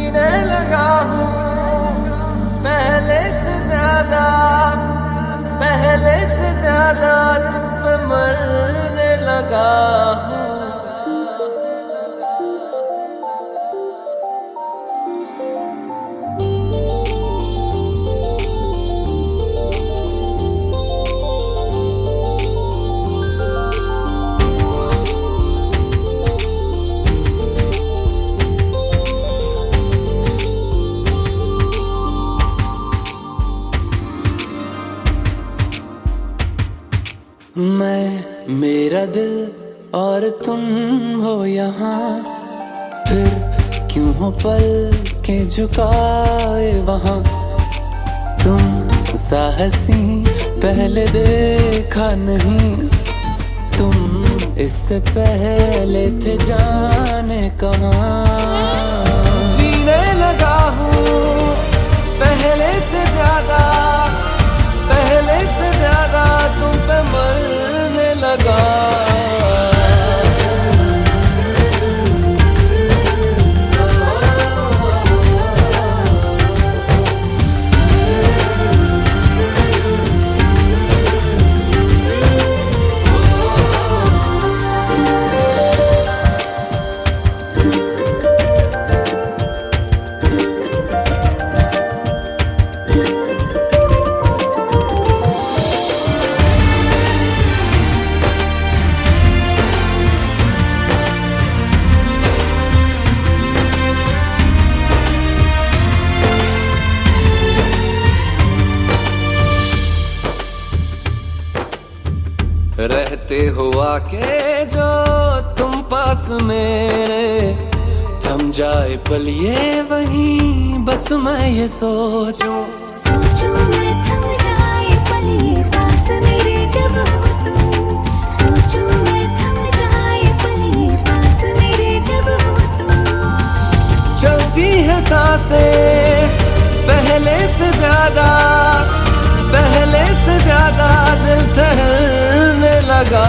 जीने लगा हूँ पहले से ज्यादा, पहले से ज्यादा तुम पे मरने लगा हूँ। मैं, मेरा दिल और तुम हो यहाँ, फिर क्यों हो पल के झुकाए वहाँ। तुम साहसी पहले देखा नहीं, तुम इससे पहले थे जाने कहाँ। जीने लगा हूँ पहले से ज्यादा, पहले से ज्यादा तुम पे मरने लगा। रहते हुआ के जो तुम पास मेरे, थम जाए पल ये वहीं बस मैं ये सोचूं। सोचूं मैं थम जाए पल ये पास मेरे जब हो तुम। सोचूं मैं थम जाए पल ये पास मेरे जब हो तुम। चलती है सांसें पहले से ज्यादा, पहले से ज्यादा दिल ठहरने लगा।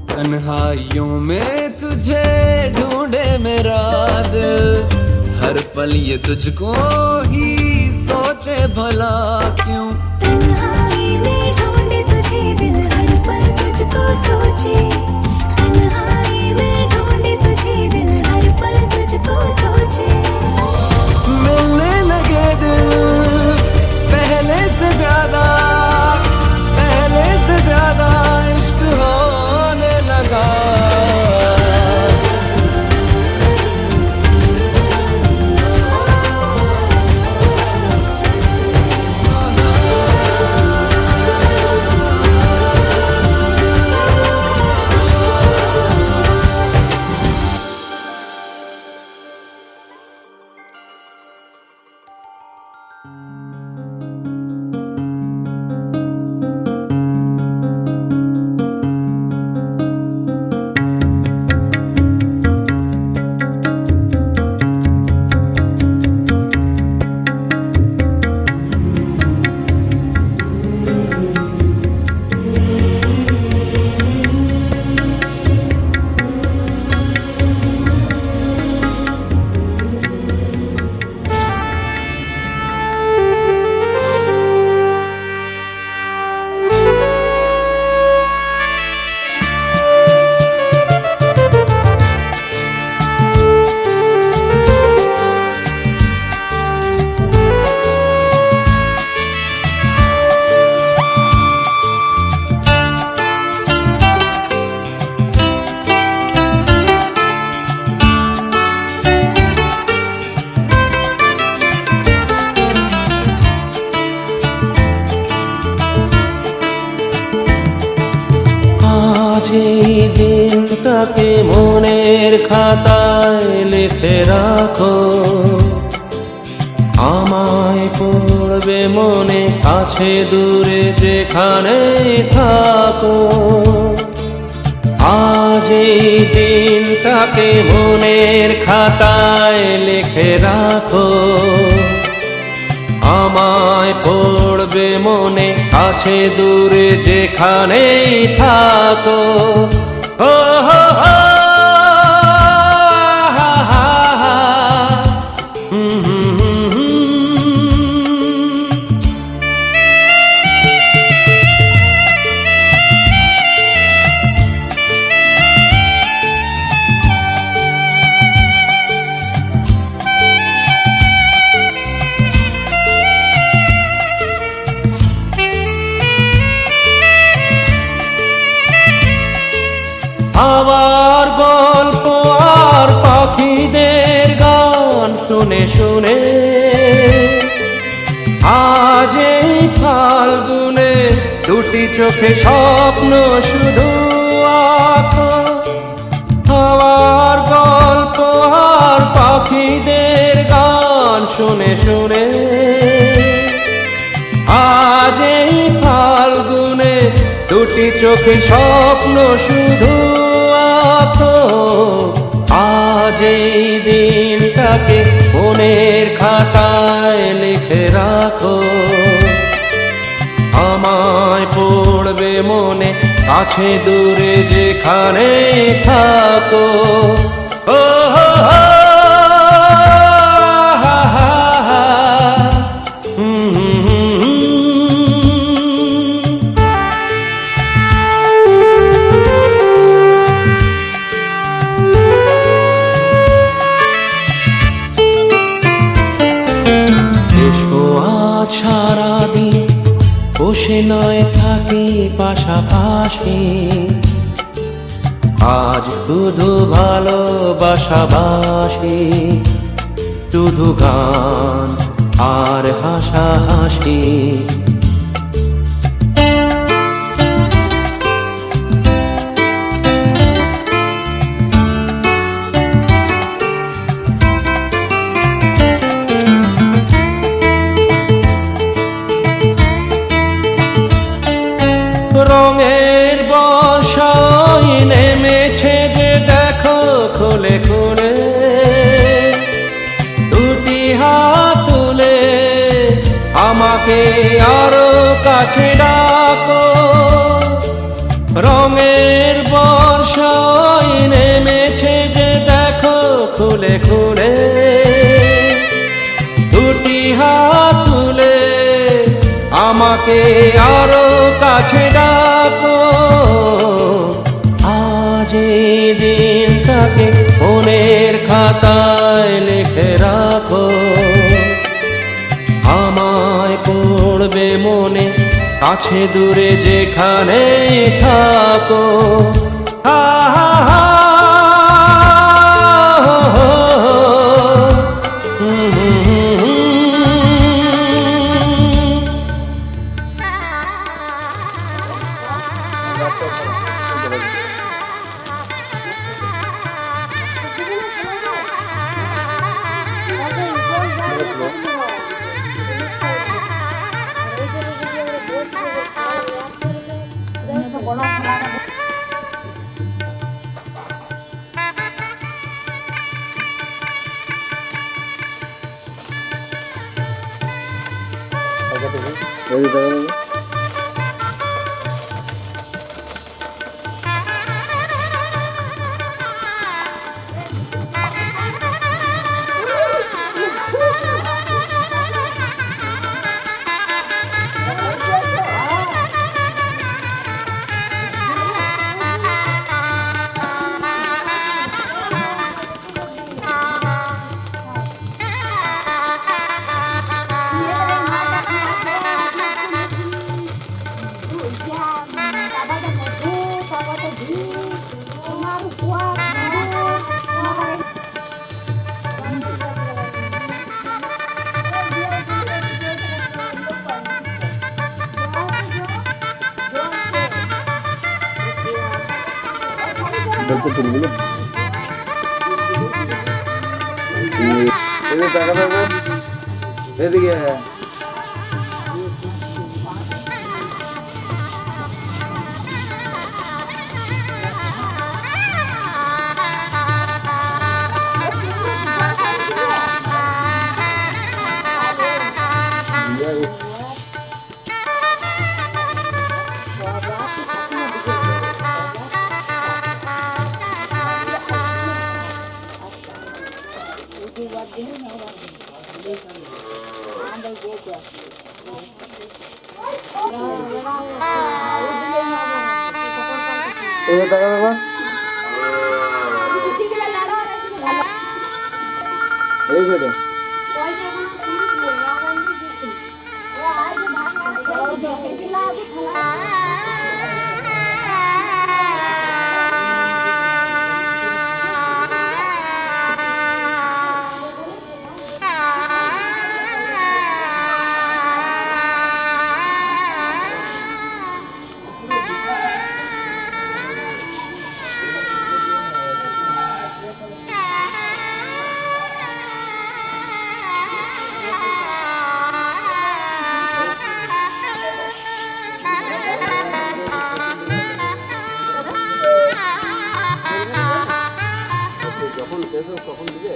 तन्हाइयों में तुझे ढूंढे मेरा दिल, हर पल ये तुझको ही सोचे भला क्यों। तन्हाई में ढूंढे तुझे दिल, हर पल तुझको सोचे। तन्हाई में ढूंढे तुझे दिल, हर पल तुझको सोचे। मिलने लगे दिल पहले से ज्यादा, पहले से ज्यादा इश्क होने लगा। সেই দিনটাকে মনের খাতায় লিখে রাখো। পড়বে মনে কাছে দূরে যেখানে থাকো। আজ এই দিনটাকে মনের খাতায় লিখে রাখো। আমায় পড়বে মনে কাছে দূরে যেখানেই থাকো। ও হো হো, হা হা হা, হুম হুম হুম হুম। আবার গল্প আর পাখিদের গান শুনে শুনে আজ এই ফাল্গুনে দুটি চোখে স্বপ্ন শুধু আঁকো। আবার গল্প আর পাখিদের গান শুনে শুনে আজ এই ফাল্গুনে দুটি চোখে স্বপ্ন শুধু আঁকো। আজ এই দিনটাকে মনের খাতায় লিখে রাখো। আমায় পড়বে মনে কাছে দূরে যেখানে থাকো। ও হো হো, হা হা হা, হুম হুম হুম হুম। এসো আজ সারাদিন বসে নয় থাকি পাশাপাশি। আজ শুধু ভালোবাসাবাসি, শুধু গান আর হাসাহাসি। রঙের বর্ষায় নেমেছে যে দেখো খুলে খুলে। দুটি হাত তুলে আমাকে আরো কাছে ডাকো। রঙের বর্ষায় নেমেছে যে দেখো খুলে খুলে। দুটি হাত তুলে আমাকে আরো কাছে ডাকো। আজ এই দিনটাকে মনের খাতায় লিখে রাখো। আমায় পড়বে মনে কাছে দূরে যেখানে থাকো। হা হা হা, হো হো হো, হুম হুম হুম হুম। এদিকে এই টাকা দেবো এই সেটা যখন শেষ হোক তখন দিকে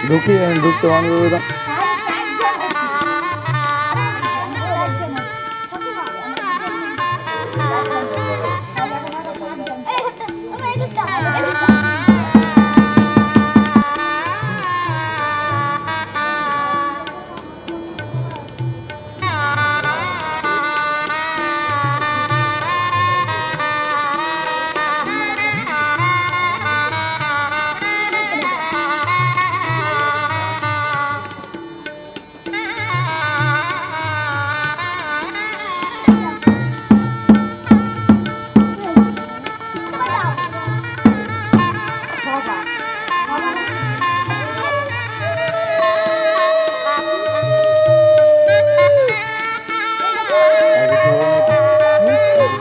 ঢুকতে অন করে দাও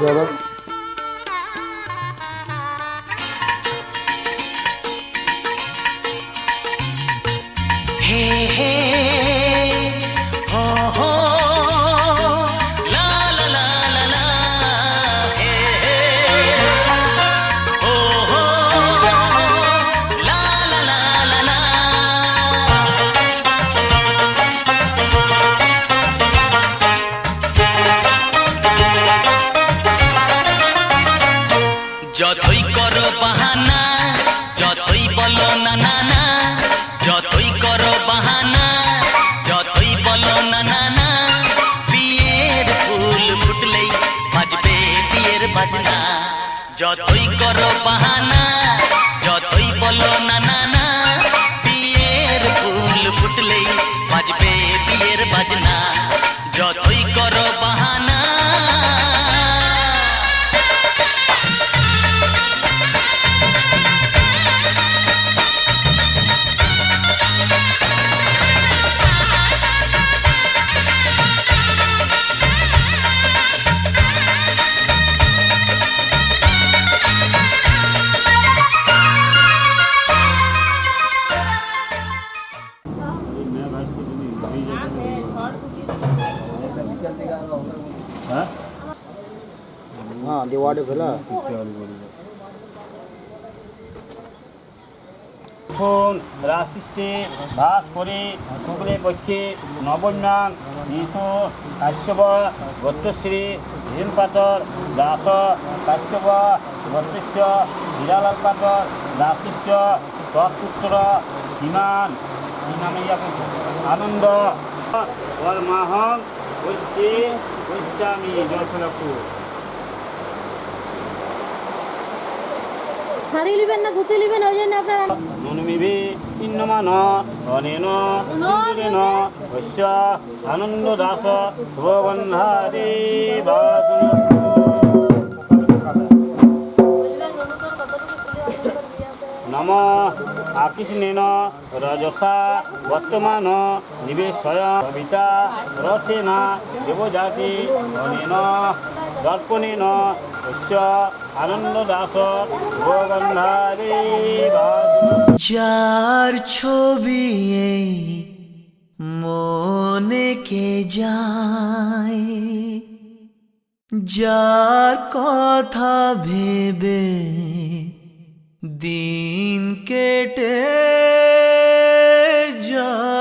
চলো যতই করো বাহানা যতই বলো না না না যতই করো বাহানা যতই বলো না না না বিয়ের ফুল ফুটলেই বাজবে বিয়ের বাজনা যতই করো বাহানা যতই বলো না না না বিয়ের ফুল ফুটলেই বাজবে বিয়ের বাজনা যতই করো বাহানা हाँ दिवाड़े फैला এখন রাশিতে বাস করে শুক্লের পক্ষে নবন্যান নিশু কাশ্যপ গত্রশ্রী হীন পাতর দাস কাশ্যপ গত্রশ্য হীরালাল পাতর দাসিশ্য তৎপুত্র সীমান আনন্দ ওর মাহন আমি জলফলাপু শাড়ি নেবেন না ধুতি নেবেন ওই জন্য আপনারা ননুমিবি ইন্নমান অনেন ইন্দ্রেণ বৈশ্য আনন্দ দাস শুভবন্ধারে বাসু নম আকিষ্ণেন রজসা বর্তমান নিবেশয় কবিতা রথেন দেবজাতি অনেন দর্পণেন বৈশ্য আনন্দ দাস শুভবন্ধারে বাসু যার ছবি এই মনে কে যায় যার কথা ভেবে দিন কেটে যায়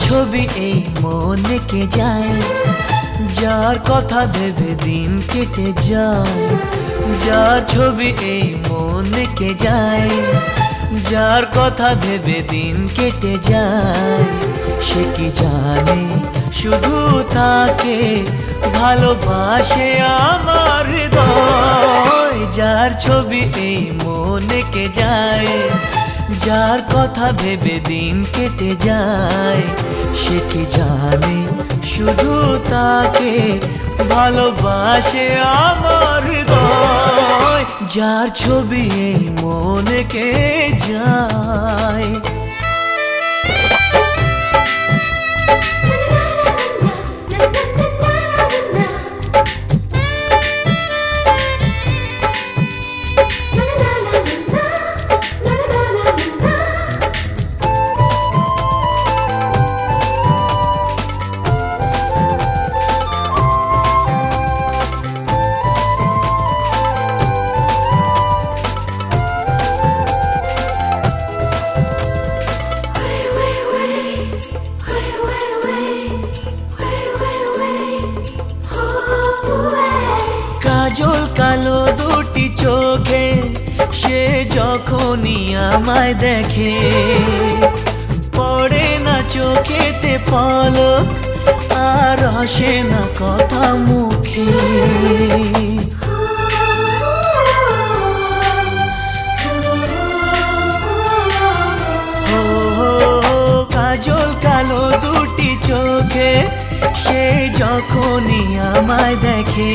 ছবি এই মনে কে যায়, যার কথা ভেবে দিন কেটে যায়। যার ছবি এই মনে কে যায়, যার কথা ভেবে দিন কেটে যায়। সে কি জানে শুধু তাকে ভালোবাসে আমার হৃদয়। যার ছবি এই মনে কে যায়, যার কথা ভেবে দিন কেটে যায়। সে কি জানে শুধু তাকে ভালোবাসে আমার হৃদয়। যার ছবি এই মনে কে যায়। কাজল কালো দুটি চোখে সে যখনই আমায় দেখে, পড়ে না চোখেতে পলক আর আসে না কথা মুখে। কাজল কালো দুটি চোখে সে যখনই আমায় দেখে,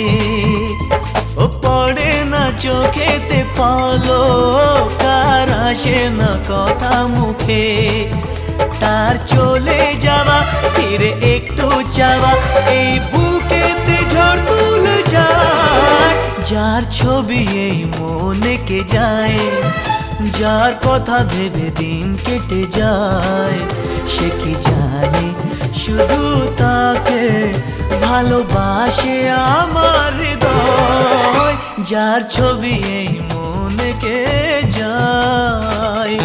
ও পড়ে না চোখেতে পলক আর আসে না কথা মুখে। তার চলে যাওয়া ফিরে একটু চাওয়া এই বুকেতে ঝড় তুলে যায়। যার ছবি এই মনে কে যায়, যার কথা ভেবে দিন কেটে যায়। সে কি জানে শুধু তাকে ভালোবাসে আমার হৃদয়। যার ছবি এই মনে কে যায়।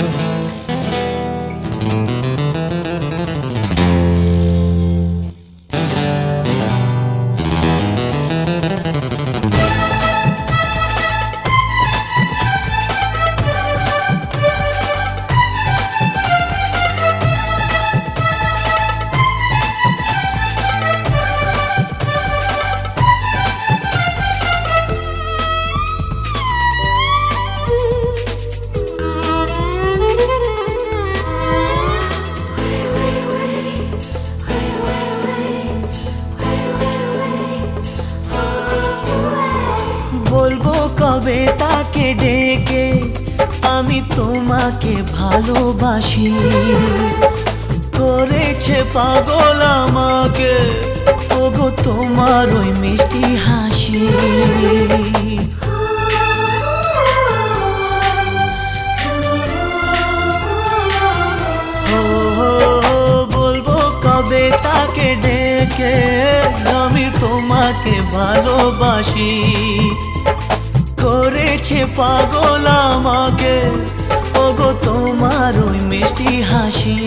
বলবো কবে তাকে ডেকে আমি তোমাকে ভালোবাসি। করেছে পাগল আমাকে ওগো তোমার ওই মিষ্টি হাসি। বলবো কবে তাকে ডেকে আমি তোমাকে ভালোবাসি। করেছে পাগল আমাকে ওগো তোমার ওই মিষ্টি হাসি।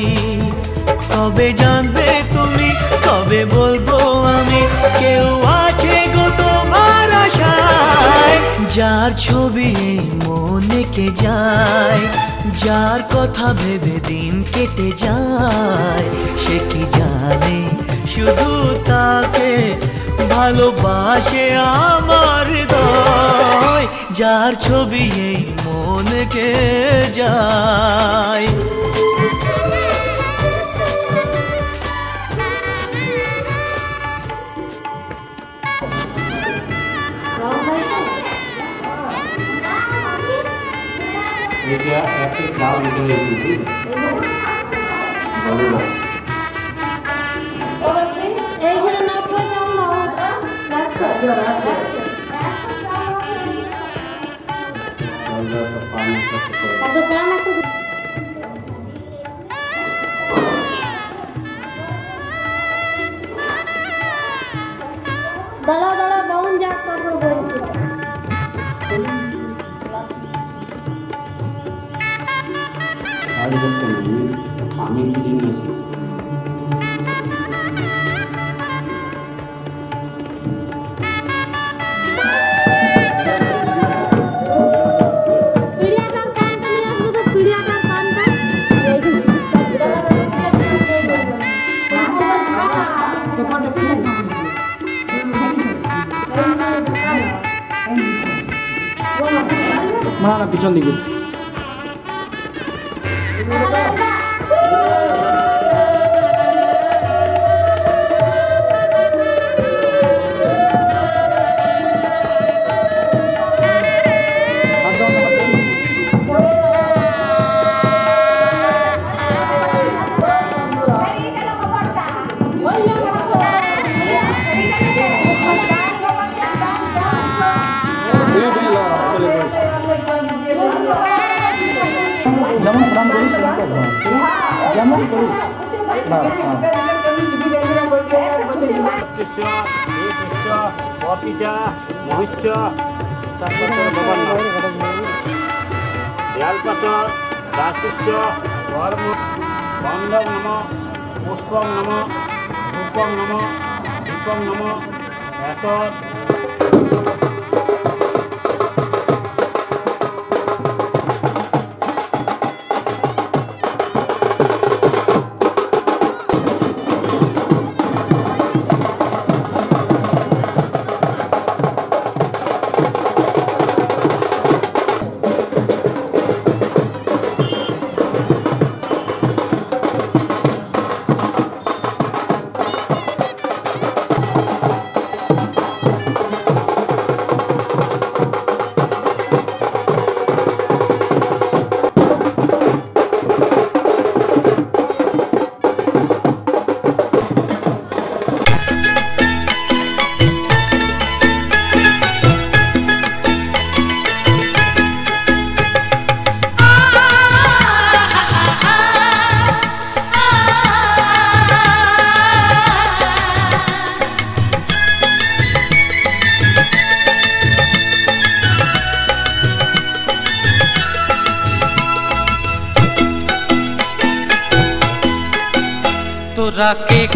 কবে জানবে তুমি, কবে বলবো আমি, কেউ আছে গো তোমার আশায়। যার ছবি এই মনে কে যায়, যার কথা ভেবে দিন কেটে যায়। সে কি জানে শুধু তাকে ভালোবাসে আমার হৃদয়। যার ছবি এই মনে কে যায়। এটা একটা চাল দিতে হয়েছে বলো না। এইখানে নাপা দাও না রাখছে রাখছে আপনার পা না দাঁড়া দাঁড়া বাউন যাক তারপর বলছি। আমি কি জিনিস না না পিছন দিকে যেমন প্রণাম করিস যেমন করিস মহিষ্য তারপরে বাবার দেয়াল পাথর দাসিষ্য ধর্ম বন্ধব নম পুষ্পং নম ধূপং নম দীপং নম এত তোরা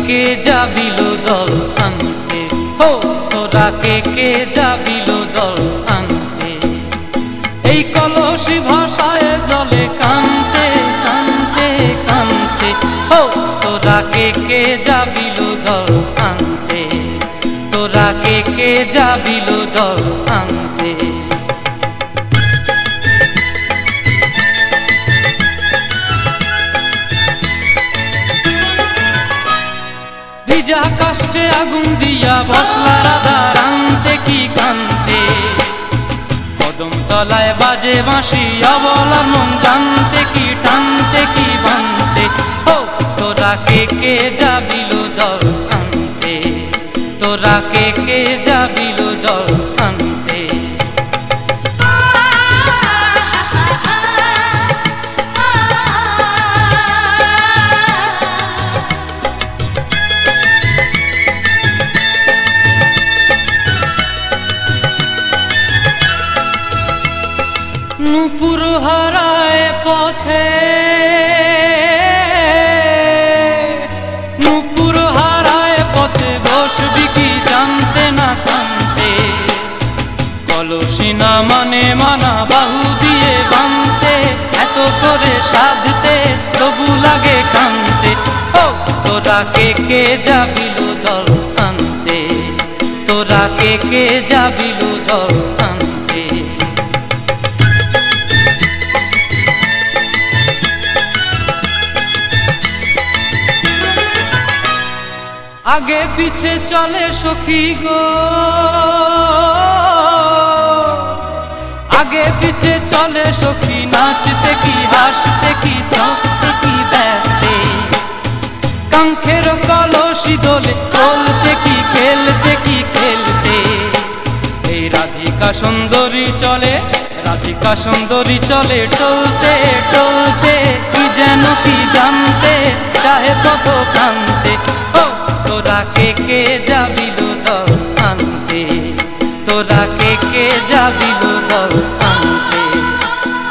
কে যাবিল জল আনতে হো তোরা কে যাবিল জল আনতে এই কলসি ভাষায় জলে কানতে কানতে কানতে হো তোরা কে যাবিল জল আনতে তোরা কে যাবিল জল আনতে ভিজা কাষ্টে আগুন দিয়া বসলা রাধা রান্তে কি কান্তে কদম তলায় বাজে বাঁশি অবলার মন জানতে কি টানতে কি বানতে হো তোরা কে যাবিল জল আনতে তোরা কে যাবিল জল আনতে নূপুর হারায় পথে নূপুর হারায় পথে বসবি কি জানতে না কানতে কলসি না মানে মানা বাহু দিয়ে বানতে এত করে সাধতে তবু লাগে কানতে ও তোরা কে যাবিল জল আনতে তোরা কে যাবিল জল আনতে আগে পিছে চলে সখী গো আগে পিছে চলে সখী নাচতে কি হাসতে কি হাসতে কি ব্যস্তে কাঙ্ক্ষের কলসি দোলে বলতে কি খেলতে কি খেলতে এই রাধিকা সুন্দরী চলে রাধিকা সুন্দরী চলে টলতে টলতে কি যেন কি জানতে চাহে কত কান্তে ও তোরা কে যাবিল জল আনতে তোরা কে যাবিল জল আনতে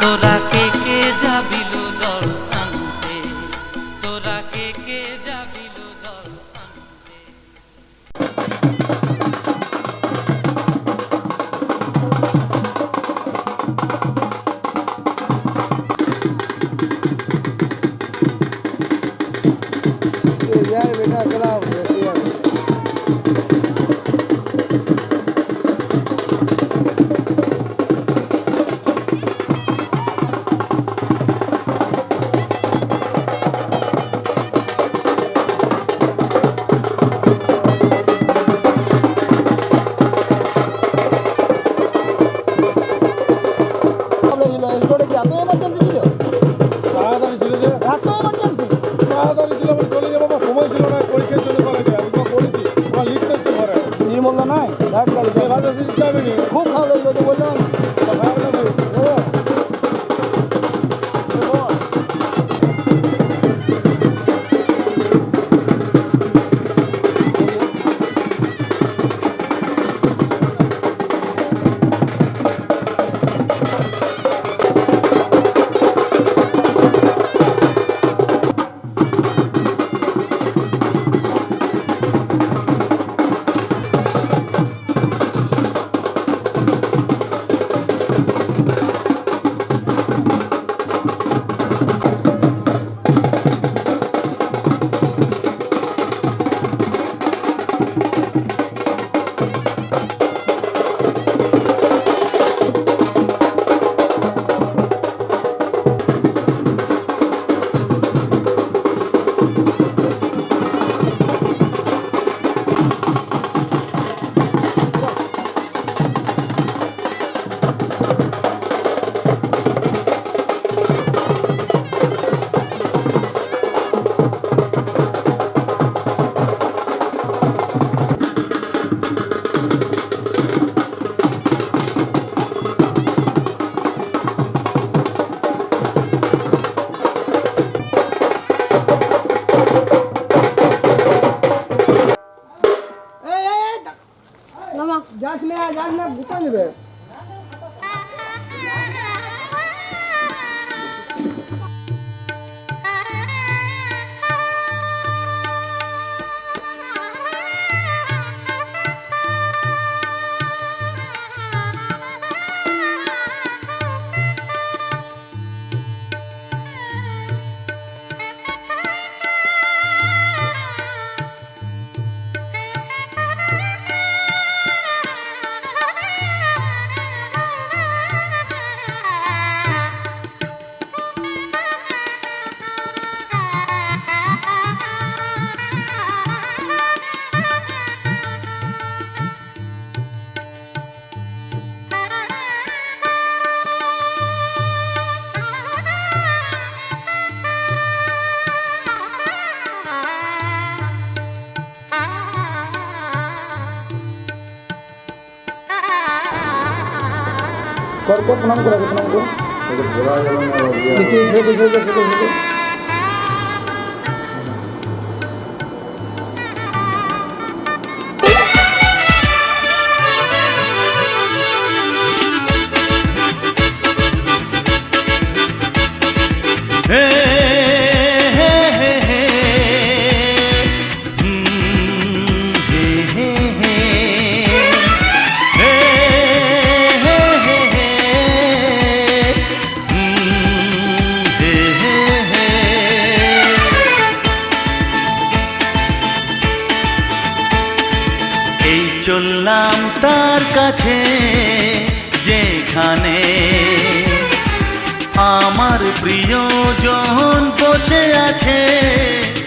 তোরা কে যাবিল জল আনতে তোরা কে যাবিল জল আনতে यार बेटा चलाओ খুব ভালো লাগলো তো বললাম মামা যাস না গুটা নেবে করকে প্রণাম করে দেখি হে হে হে হে হে হে হে হে হে হে হে এই চললাম তার কাছে যেখানে আমার প্রিয়জন বসে আছে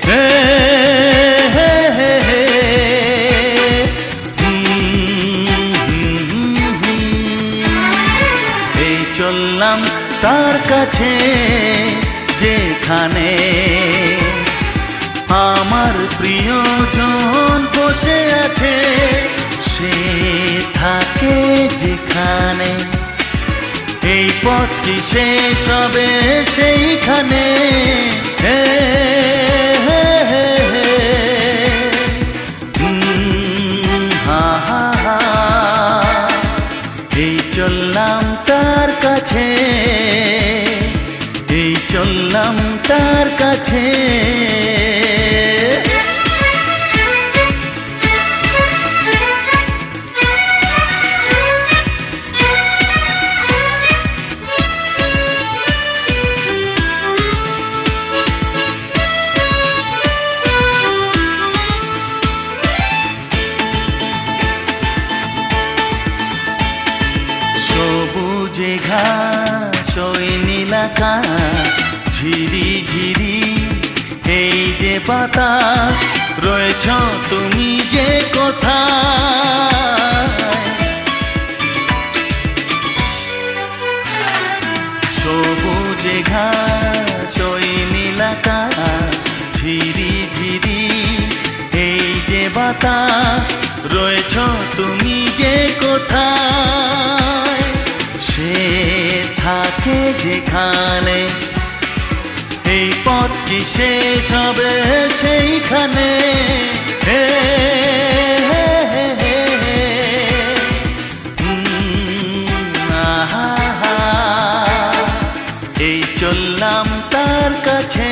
হে হে হে হে এই চললাম তার কাছে যেখানে আমার প্রিয়জন বসে আছে সে থাকে যেখানে এই পথটি শেষ হবে সেইখানে হে হে হে হে হা হা হা এই চললাম তার কাছে এই চললাম তার কাছে সবুজে ঘাস ওই নীলাকাশ ঝিরি ঝিরি এই যে বাতাস রয়েছ তুমি যে কোথায় সবুজে ঘাস ওই নীলাকাশ ঝিরি ঝিরি এই যে বাতাস রয়েছ তুমি যে কোথায়, সে থাকে যেখানে, এই পথ কি শেষ হবে সেইখানে। হে হে হে হে হে। আহা হা। এই চললাম তার কাছে,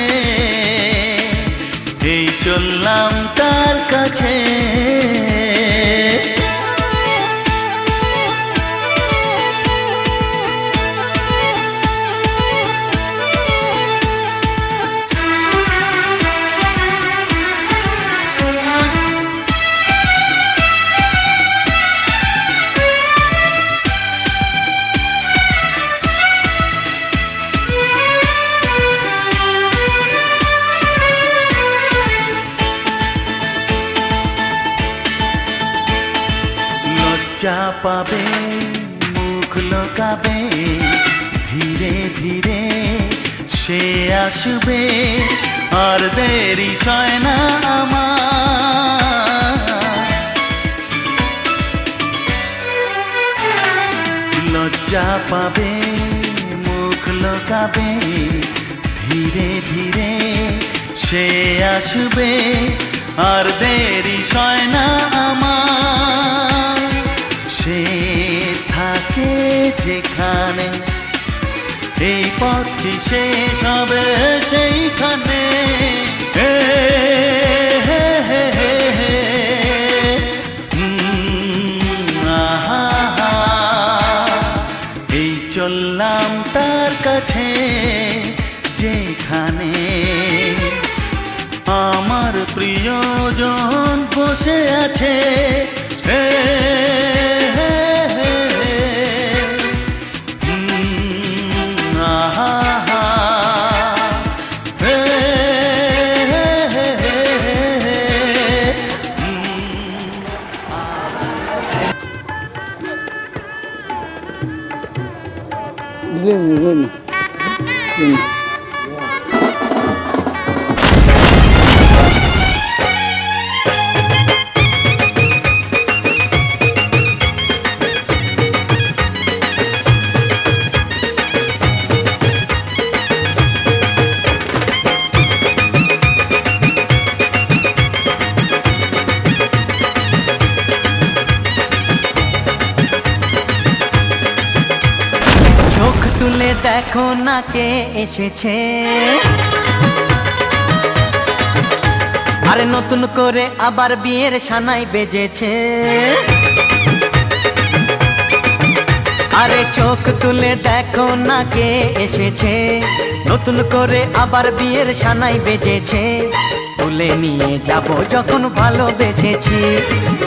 এই চললাম তার কাছে। লজ্জা পাবে, মুখ লোকাবে, ধীরে ধীরে সে আসবে, আর দেরি সয় না আমার। লজ্জা পাবে, মুখ লোকাবে, ধীরে ধীরে সে আসবে, আর দেরি সয় না আমার। সে থাকে যেখানে, এই পথটি শেষ হবে সেইখানে। হে হে হে হে হে। আহা হা। এই চললাম তার কাছে, যেখানে আমার প্রিয়জন বসে আছে। হে হে হে হে। আহা হা। হে হে হে হে হে। বুঝলেন? চোখ তুলে দেখো না কে এসেছে, আরে নতুন করে আবার বিয়ের সানাই বেজেছে। আরে চোখ তুলে দেখো না কে এসেছে, নতুন করে আবার বিয়ের সানাই বেজেছে। তুলে নিয়ে যাব যখন ভালোবেসেছি,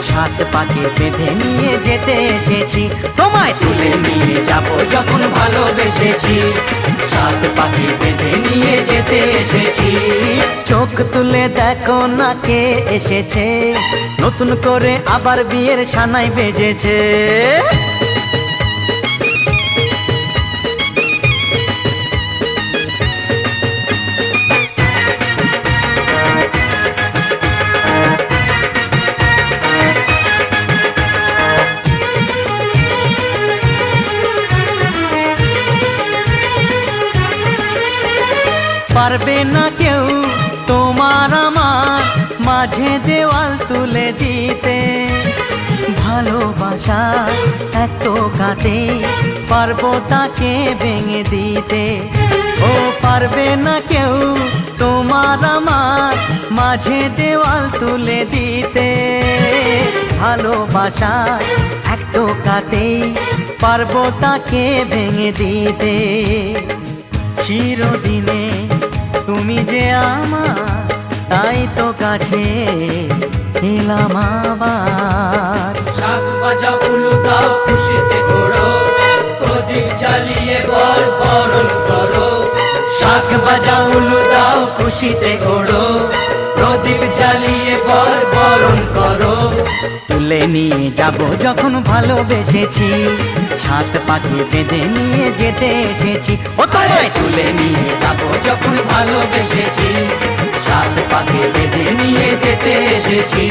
সাত পাকে বেঁধে নিয়ে যেতে এসেছি। তোমায় তুলে নিয়ে যাব যখন ভালোবেসেছি, সাত পাকে বেঁধে নিয়ে যেতে এসেছি। চোখ তুলে দেখো না কে এসেছে, নতুন করে আবার বিয়ের সানাই বেজেছে। পারবে না কেউ তোমার আমার মাঝে দেওয়াল তুলে দিতে, ভালোবাসা এত কাটে পারবো তাকে ভেঙে দিতে। ও পারবে না কেউ তোমার আমার মাঝে দেওয়াল তুলে দিতে, ভালোবাসা এত কাটে পারবো তাকে ভেঙে দিতে। চিরদিনে তুমি যে আমার, তাই তো কাছে এলাম আবার। শাক বাজা উলু দাও খুশিতে ঘোড়ো, প্রদীপ জ্বালিয়ে বরণ করো। শাক বাজা উলু দাও খুশিতে ঘোড়ো, প্রদীপ জ্বালিয়ে বরণ করো। তুলে নিয়ে যাব যখন ভালোবেসেছি, সাত পাখি বেঁধে নিয়ে যেতে এসেছি। ও তোমায় তুলে নিয়ে যাব যখন ভালোবেসেছি, সাত পাকে বেঁধে নিয়ে যেতে এসেছি।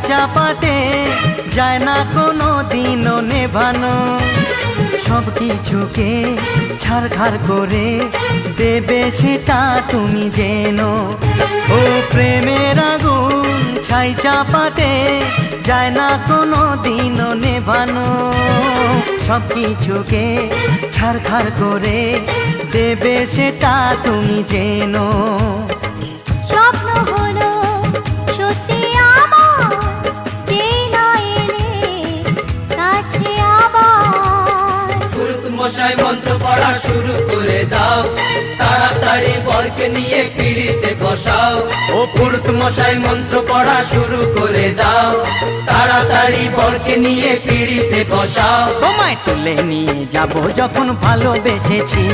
চাপাতে যায় না কোনো দিনও নেভানো, সব কিছুকে ছাড়খাড় করে দেবে সেটা তুমি জেনো। ও প্রেমের আগুন ছাই চাপাতে যায় না কোনো দিনও নেভানো, সব কিছুকে ছাড়খাড় করে দেবে সেটা তুমি জেনো। স্বপ্ন হলো সত্যি আমার, যেই না এলে কাছে আবার। পুরুত মশাই মন্ত্র পড়া শুরু করে দাও, তাড়াতাড়ি বরকে নিয়ে পিড়িতে বসাও। ও পুরুত মশাই মন্ত্র পড়া শুরু করে দাও, তাড়াতাড়ি বরকে নিয়ে পিড়িতে বসাও। তোমায় তুলে নিয়ে যাব যখন ভালোবেসেছি,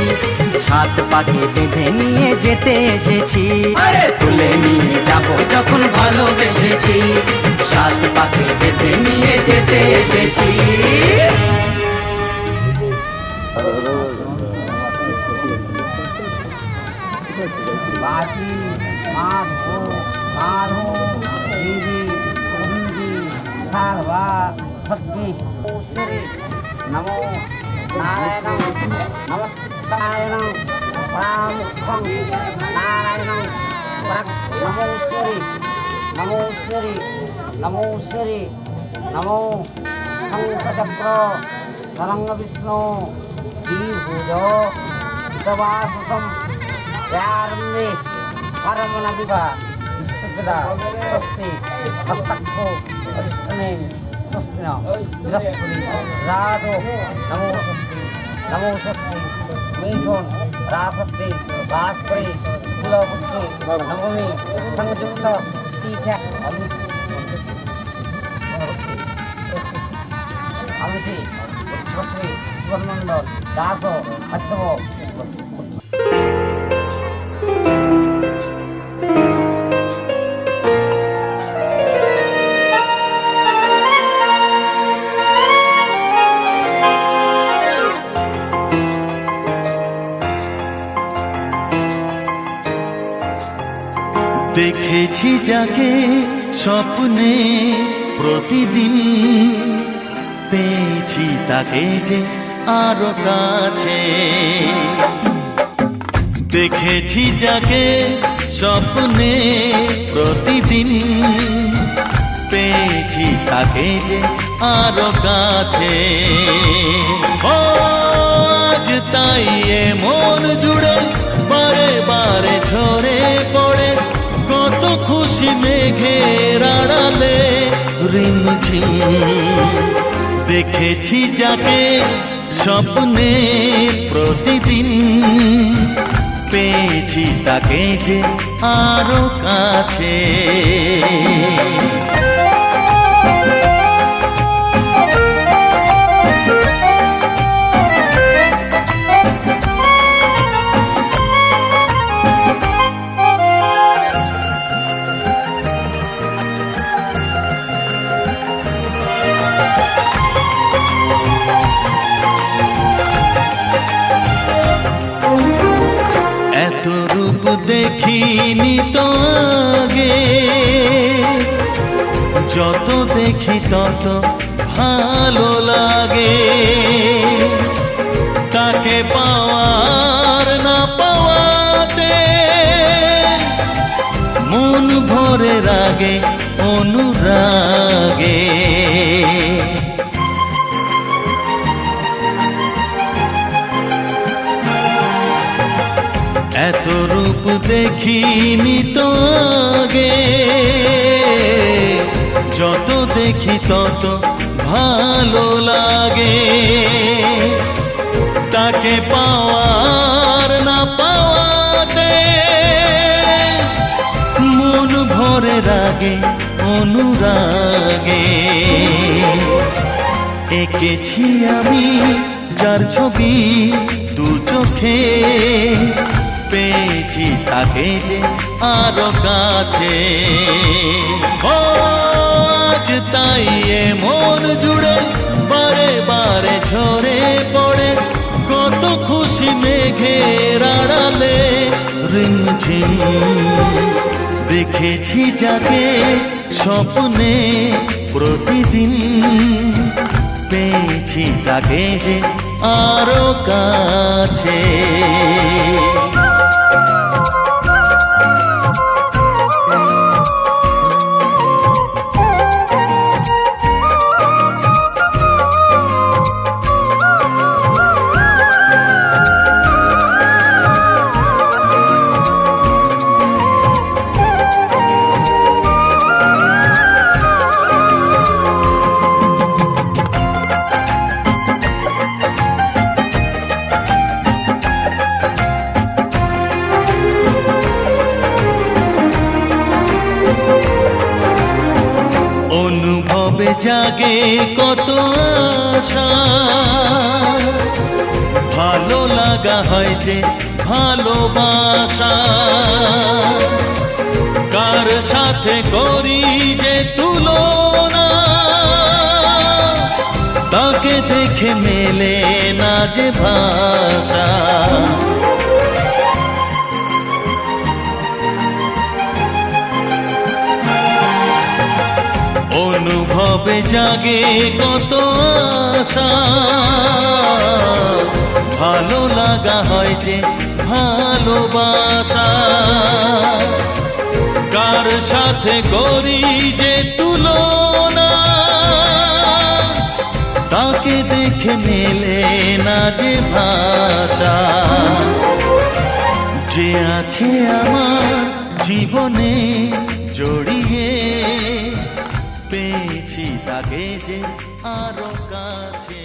সাত পাকে বেঁধে নিয়ে যেতে এসেছি। আরে তুলে নিয়ে যাব যখন ভালোবেসেছি, সাত পাকে বেঁধে নিয়ে যেতে এসেছি। बाजी माधो माधो देवी कुंडी सारवा सद्गी श्री नमो नारायण नमस्कारायण प्रामुखं नारायण नमो श्री नमो श्री नमो श्री नमो शंखचक्र तरंग विष्णु द्विभुजो हितवाससं यारन्ने परमन विभा विश्वगदा स्वस्ति हस्तक्षो अष्टने स्वस्तिन बृहस्पति राधो नमो स्वस्ति मिथुन रास्वस्ति भास्करी शुक्लपक्षे नवमी संयुक्त तिथ्या अमिषि शुक्रश्री सुवर्णमंडल दासो अश्वो দেখেছি যাকে স্বপ্নে প্রতিদিন, পেয়েছি তাকে যে আরো কাছে। দেখেছি যাকে স্বপ্নে প্রতিদিন, পেয়েছি তাকে যে আরো কাছে। ও আজ তাই এ মন জুড়ে বারে বারে ঝরে পড়ে, কত খুশি মেঘের আড়ালে রিমঝিম। দেখেছি যাকে স্বপ্নে প্রতিদিন, পেয়েছি তাকে যে আরো কাছে। দেখিনি তো আগে, যত দেখি তত ভালো লাগে। তাকে পাওয়ার না পাওয়াতে মন ভরে রাগে অনুরাগে। এত রূপ দেখিনি তো আগে, যত দেখি তত ভালো লাগে। তাকে পাওয়ার না পাওয়াতে মন ভরে রাগে অনুরাগে। এঁকেছি আমি যার ছবি দু চোখে, পেয়েছি তাকে যে আরো কাছে। ও আজ তাই এ মন জুড়ে বারে বারে ঝরে পড়ে, কত খুশি মেঘের আড়ালে রিমঝিম। দেখেছি যাকে স্বপ্নে প্রতিদিন, পেয়েছি তাকে যে আরো কাছে। অনুভবে জাগে কত আশা, ভালো লাগা হয় যে ভালোবাসা, কার সাথে করি যে তুলনা, তাকে দেখে মেলে না যে ভাষা। অনুভবে জাগে কত আশা, ভালো লাগা হয় যে ভালোবাসা, কার সাথে করি যে তুলনা, তাকে দেখে মেলে না যে ভাষা। যে আছে আমার জীবনে জড়িয়ে, পেয়েছি তাকে যে আরো কাছে।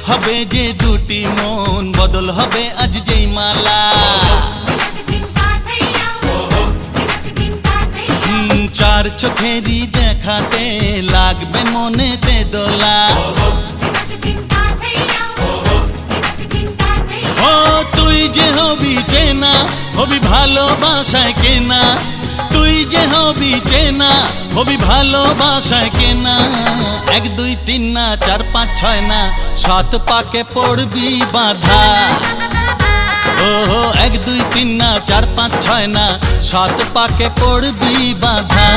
হবে যে দুটি মন, বদল হবে আজ যেই মালা। চার চোখেরই দেখাতে লাগবে মনেতে দোলা। ও তুই যে হবি চেনা, হবি ভালোবাসায় কেনা, তুই যে হবি চেনা, হবি ভালোবাসায় কেনা। 1 2 3 না 4 5 6 না 7 পাকে পড়বি বাঁধা। ও 1 2 3 না 4 5 6 না 7 পাকে পড়বি বাঁধা।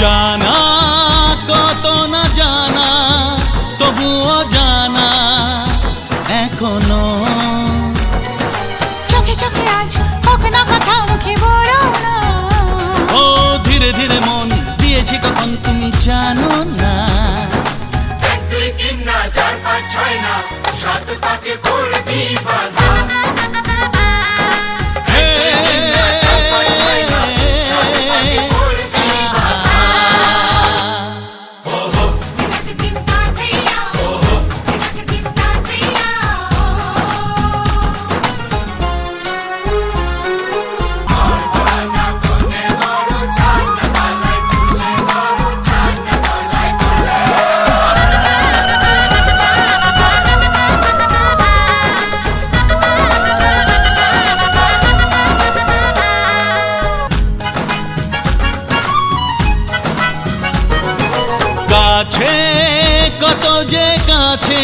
জানা কত না জানা, তবুও জানা এখনো। চোখে চোখে আজ হোক না কথা মুখে বড় না। ও ধীরে ধীরে মন দিয়েছি কখন তুমি জানো না। 1 2 3 না 4 5 6 না 7 পাকে পড়বি বাঁধা। আছে কত যে কাছে,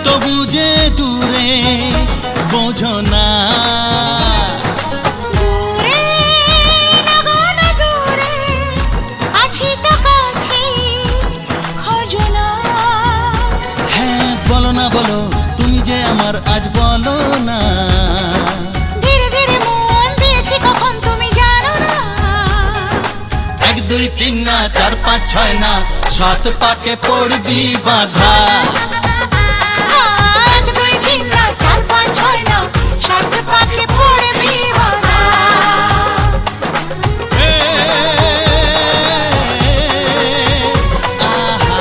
তবু যে দূরে বোঝো না। দূরে লাগো না দূরে, আছি তো কাছে, খোঁজো না। হ্যাঁ বলো না বলো, তুমি যে আমার আজ বলো না। ধীরে ধীরে মন দিয়েছি কখন তুমি জানো না। 1 2 3 না 4 5 6 না, 7 পাকে পড়বি বাধা। 1 2 3 না 4 5 6 না, 7 পাকে পড়বি বাধা। এ, আহা।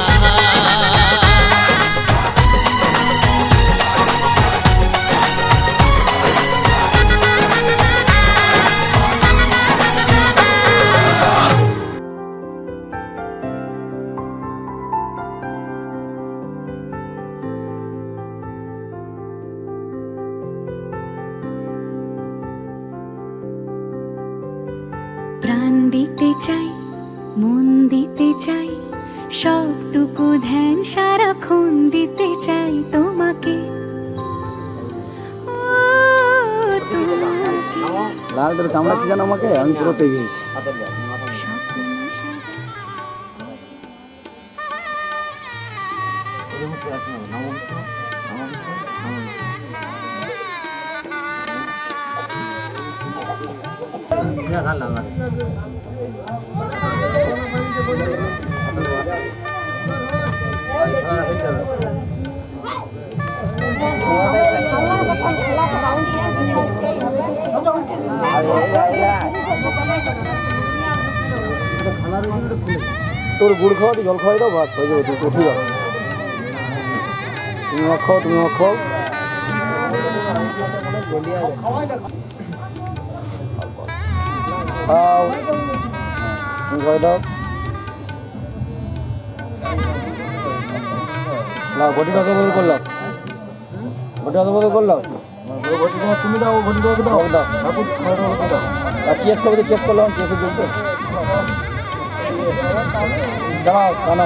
প্রাণ দিতে চাই, মন দিতে চাই, সবটুকু ধ্যান সারাক্ষণ দিতে চাই তোমাকে। ও তোমাকে লাল করে কামড়াচ্ছি জানো আমাকে, আমি পুরো পেয়ে গেছি। স্বপ্ন সাজা। তোর গুড় খাওয়া, জল খাওয়াই দাও, ভাত হয়ে যাবে, তুই উঠে যাও। তুমি খাও, তুমি খাও। খাও, তুমি খাওয়াই দাও। না ঘটি টাকা বদল করলাম, ঘটি টাকা বদল করলাম। তুমি দাও, ঘটি টাকা দাও, দাও দাও। আর চেস করবে, চেস করলাম, চেসে চলতে চালাও, টানো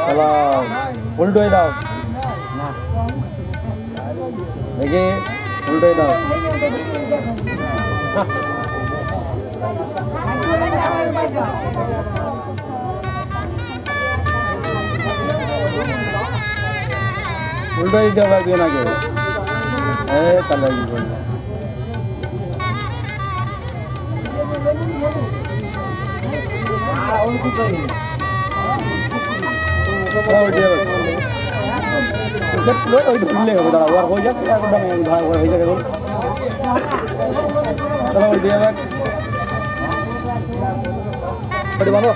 চালাও, উল্টোয় দাও দেখি, উল্টোয় দাও। উল্টোয় দিতে হবে একদিন আগে, তাহলে কি করবো। ওই ধরলে হবে, দাঁড়া ওর হয়ে যাক, হয়ে যাবে। চলো ওই দিয়ে বাঁধো,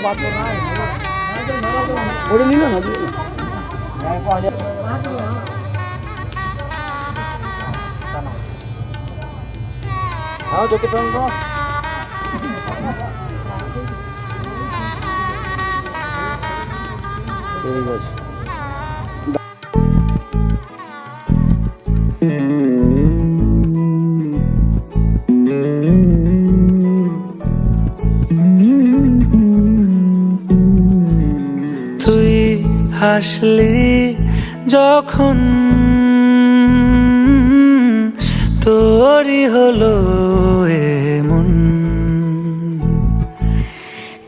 ভাত ওটা নিল না। হ্যাঁ যত টান ঠিক আছে। তুই হাসলি যখন তোরই হলো এমন,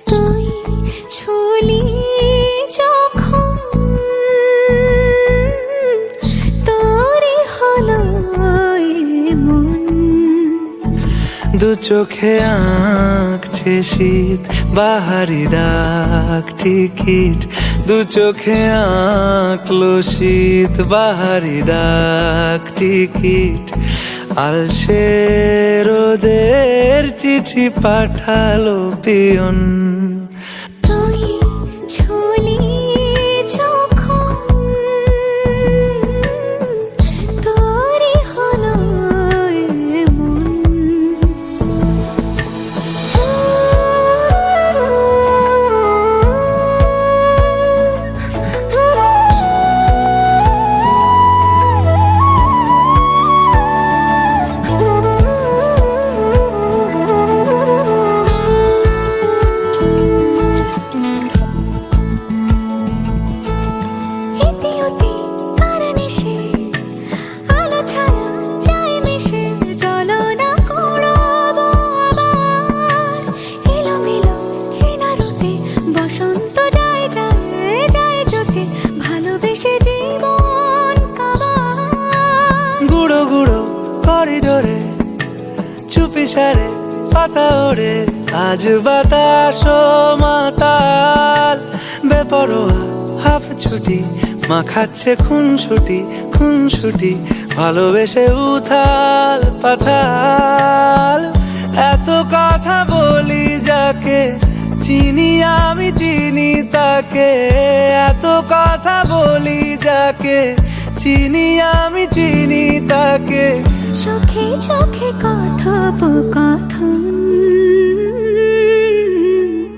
তুই ছুলি যখন তোরই হলো এমন। দু চোখে আঁকছে শীত বাহারি ডাক টিকিট, দু চোখে আঁকলো শীত বাহারি ডাক টিকিট। আলসে রোদের চিঠি পাঠালো পিয়ন, তুই ছুলি যখন তোরই হলো এমন। পাতা ওড়ে আজ বাতাস মাতাল, বেপরোয়া হাফ ছুটি মাখাচ্ছে খুনসুটি ভালোবেসে উথাল পাথাল। এত কথা বলি যাকে চিনি আমি চিনি তাকে, এত কথা বলি যাকে চিনি আমি চিনি তাকে। চোখে চোখে কথোপকথন,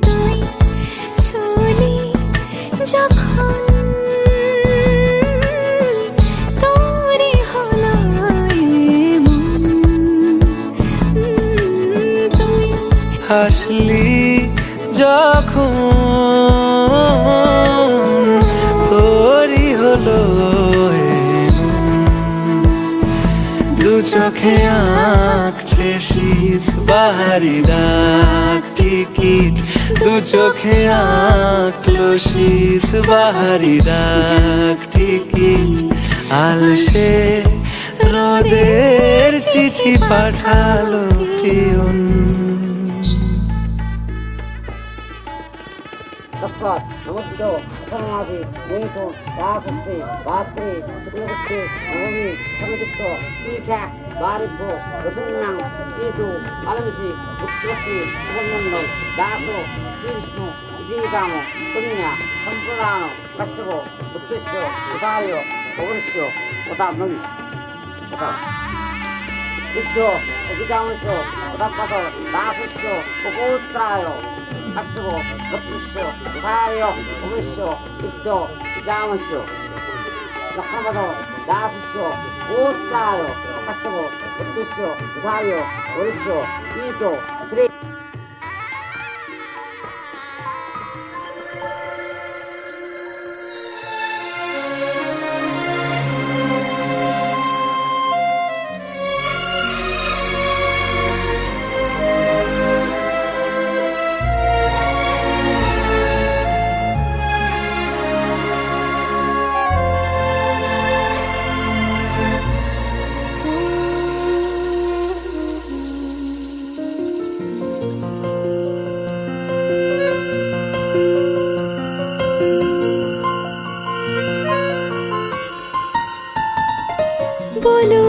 তুই চলি যখন তোরে হলো মন, তুই হাসলি যখন তোরই হলো দু চোখে আঁকছে শীত বাহারি ডাক টিকিট, দু চোখে আঁকলো শীত বাহারি ডাক টিকিট। আলসে রোদের চিঠি পাঠালো পিয়ন। তস্মাৎ নমোদ্দিত অসমাসি নেতো রাসস্তে বাস্ত্রে শুক্লপক্ষে নবমী সমযুক্ত পীঠা বারিভ্য রসন্নাং কেতু আলমিষি পুত্রশ্রী সুবর্ণমণ্ডল দাস শ্রীবিষ্ণু জীবিকাম কন্যা সম্প্রদান কশ্যপ পুত্রস্য উদার্য ভগবস্য তথা নবী তথা বৃদ্ধ অভিজামস্য তথাপাত দাসস্য উপৌত্রায় কশ্যপ পুত্রস্য উদার্য ভগবস্য সিদ্ধ জামস্য লক্ষ্মণপদ দাসস্য পৌত্রায় কশ্যপ পুত্রস্য উদার্য ভগবস্য পীত শ্রী। बोलो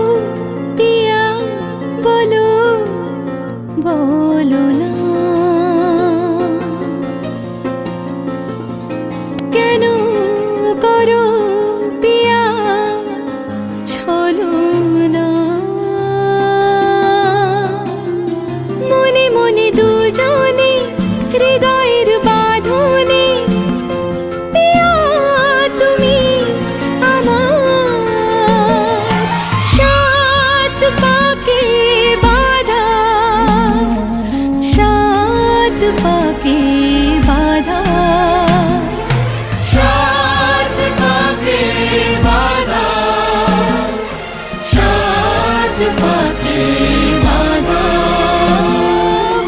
पिया बोलो बोलो ना केनो करो पिया छलो ना मने मने दुजने हृदयेर बाँधने पिया तुमी पाके बाधा सात पाके बाधा सात पाके बाधा सात पाके बाधा।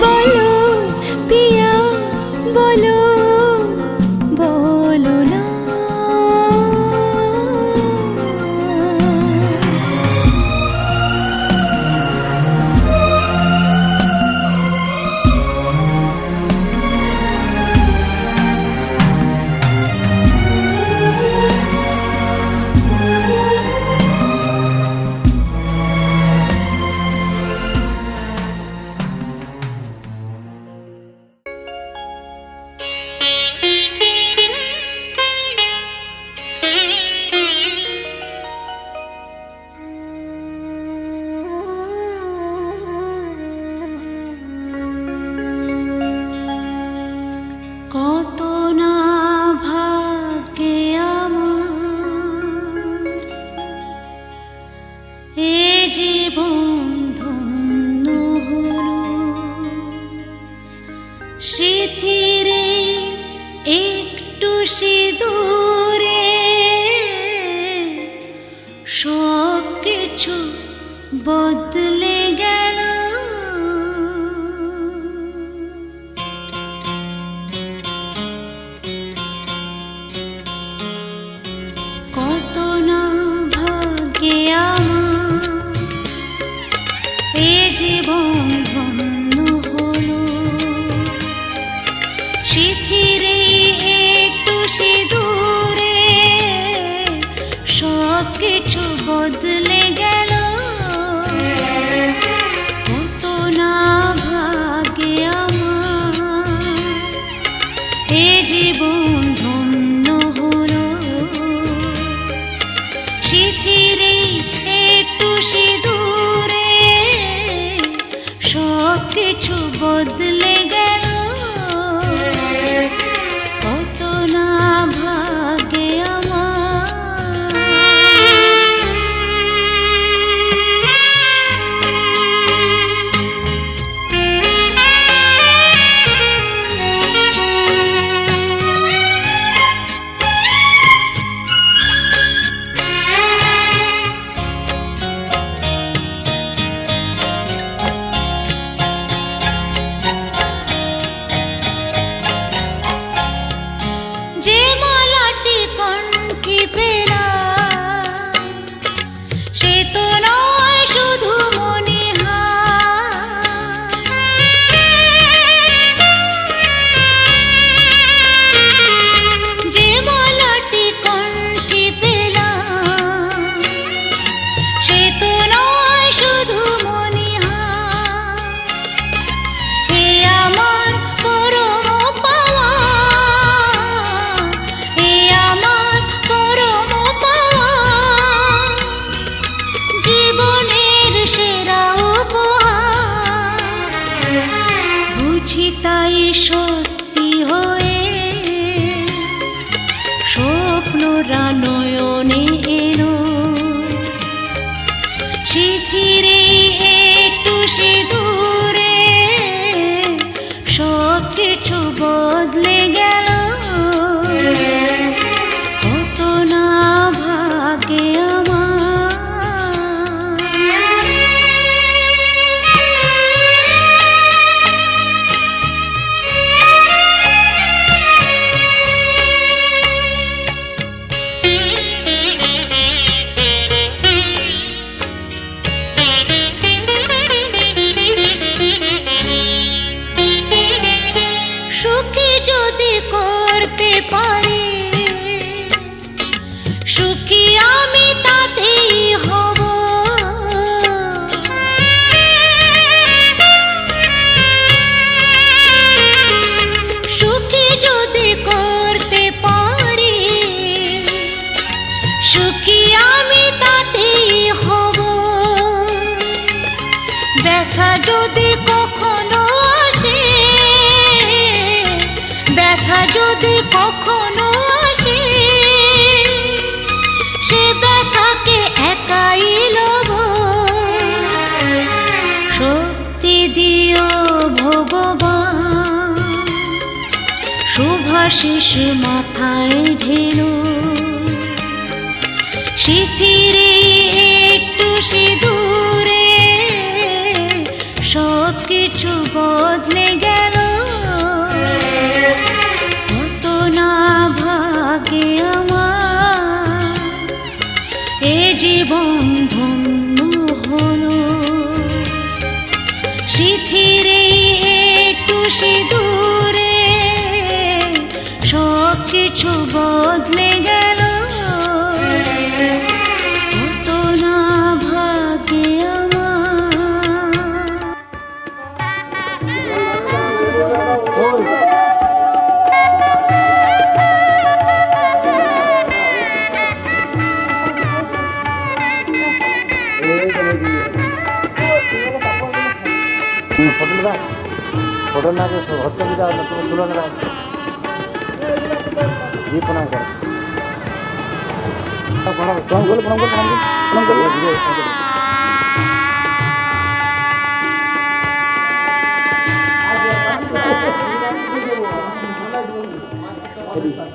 बोलो पिया बोलो बोलो ना কত না ভাগ্যে আমার এ জীবন ধন্য হলো সিথিরে একটু সিঁদুরে সব কিছু বদলে গেল। কত না ভাগ্যে আমার এ জীবন ধন্য হলো সিঁদুরে সব কিছু বদলে গেল, কত না ভাগ্যে আমার এ জীবন ধন্য হলো। সিঁথিরে একটু সিঁদুরে সব কিছু বদলে গেল, কত না ভাগ্যে আমার। যে মালাটি কণ্ঠে পেলাম সে তো নয় শুধু মনিহার, যে মালাটি কণ্ঠে পেলাম সে তো নয় শুধু মনিহার। হে আমার পরম পাওয়া, হে আমার পরম পাওয়া, জীবনের সেরা উপহার। বুঝি তাই সত্যি হয়ে স্বপ্নরা নয়নে এলো, সিঁথিরে একটু সিঁদুরে সব কিছু বদলে গেল, কত না ভাগ্যে আমার। সুখী যদি করতে পারি, সুখী আমি তাতেই হব। সুখী যদি করতে পারি, সুখী আমি তাতেই হব। ব্যথা যদি কখনো আসে, ব্যথা যদি কখনো আসে, সে ব্যথাকে একাই লব। শক্তি দিও ভগবান, শুভাশিস মাথায় ঢেলো, সিঁথিরে একটু সিঁদুরে সব কিছু বদলে গেল, কত না ভাগ্যে আমার এ জীবন ধন্য হলো। সিঁথিরে একটু সিঁদুরে সব কিছু বদলে গেল, কত না ভাগ্যে আমার। फोटो ना हॉस्पिटल जा तुला ना ये प्रणाम कर प्रणाम प्रणाम बोल प्रणाम बोल प्रणाम कर प्रणाम कर